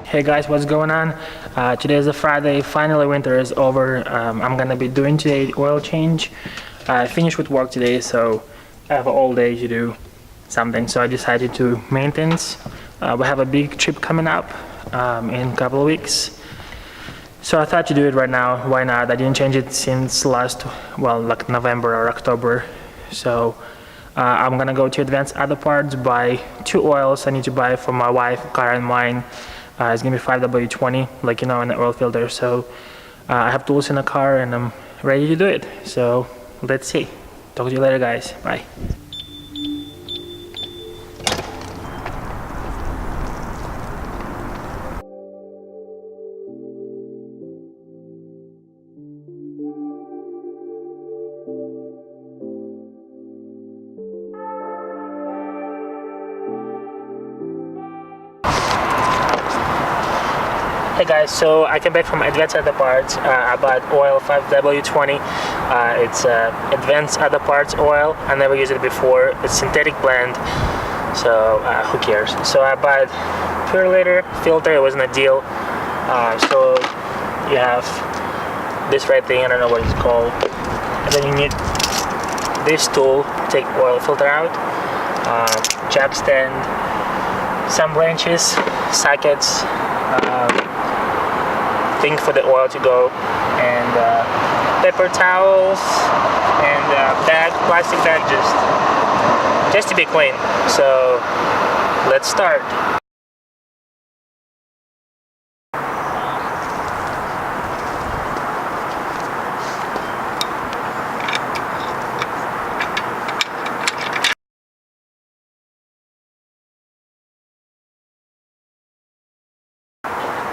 Hey guys, what's going on? Today is a Friday. Finally winter is over. I'm gonna be doing today the oil change. I finished with work today, so I have all day to do something, so I decided to maintenance. We have a big trip coming up in a couple of weeks, so I thought to do it right now. Why not? I didn't change it since like November or October. So I'm gonna go to Advanced Auto Parts, buy 2 oils I need to buy for my wife, car, and mine. It's gonna be 5W20, like you know, in the oil filter. So I have tools in the car and I'm ready to do it. So let's see. Talk to you later, guys. Bye. Hey guys, so I came back from Advanced Auto Parts. I bought oil 5W20. It's Advanced Auto Parts oil. I never used it before. It's synthetic blend, so who cares? So I bought pure liter filter. It wasn't a deal. So you have this right thing. I don't know what it's called. And then you need this tool to take oil filter out. Jack stand, some wrenches, sockets. Thing for the oil to go, and paper towels, and plastic bag, just to be clean. So let's start.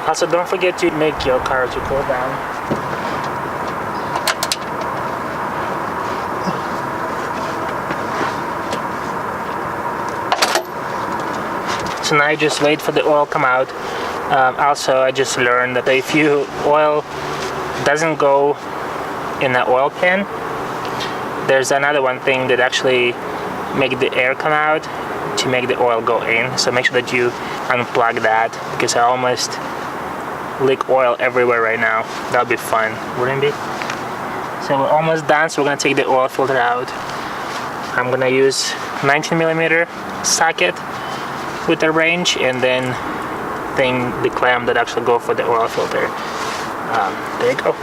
Also, don't forget to make your car to cool down. So now I just wait for the oil come out. Also, I just learned that if you oil doesn't go in the oil pan, there's another one thing that actually make the air come out to make the oil go in. So make sure that you unplug that, because I almost leak oil everywhere right now. That'll be fun, wouldn't it be? So we're almost done, so we're gonna take the oil filter out. I'm gonna use 19mm socket with the wrench, and then the clamp that actually go for the oil filter. There you go.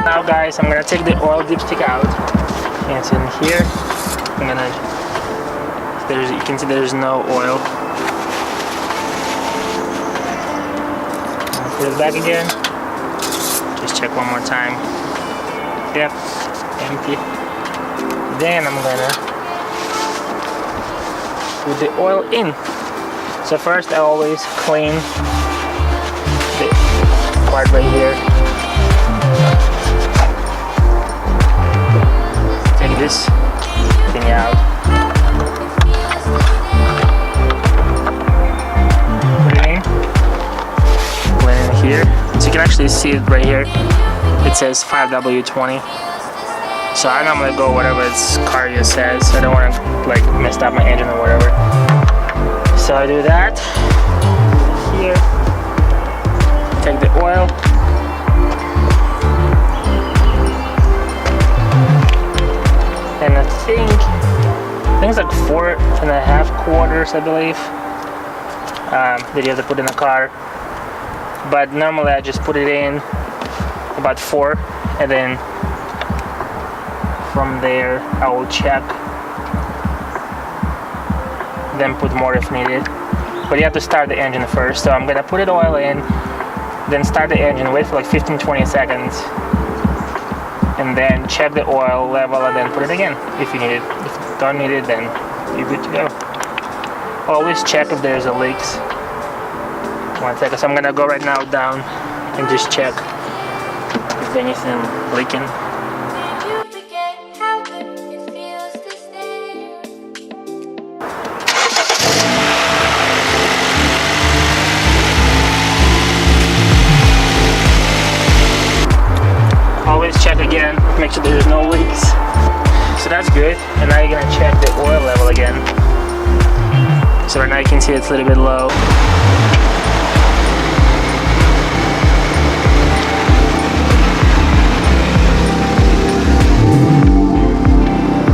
Now guys, I'm gonna take the oil dipstick out. It's in here. You can see there's no oil. Put it back again. Just check one more time. Yep, empty. Then I'm gonna put the oil in. So first I always clean the part right here. Take this thing out. Put it in. Put it in here. So you can actually see it right here. It says 5W20. So I normally go whatever its cardio says. So I don't want to like mess up my engine or whatever. So I do that. Here. Take the oil. And I think it's like 4.5 quarters, I believe, that you have to put in the car. But normally I just put it in about 4, and then from there I will check, then put more if needed. But you have to start the engine first. So I'm gonna put the oil in, then start the engine, wait for like 15-20 seconds, and then check the oil level, and then put it again if you need it. If you don't need it, then you're good to go. Always check if there's a leaks. 1 second. So I'm gonna go right now down and just check if anything leaking. So that's good. And now you're gonna check the oil level again. So right now you can see it's a little bit low.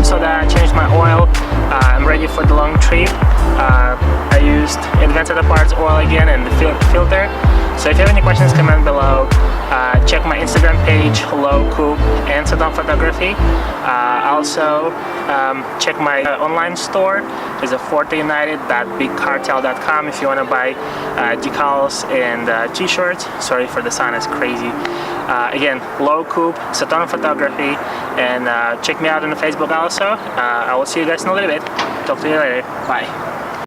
So that I changed my oil. I'm ready for the long trip. I used Advanced Auto Parts oil again and the filter. So if you have any questions, comment below. Check my Instagram page, koup and photography. Also, check my online store. It's a forteunited.bigcartel.com if you want to buy decals and t-shirts. Sorry for the sound, it's crazy. Again, koup, photography, and check me out on the Facebook also. I will see you guys in a little bit. Talk to you later. Bye.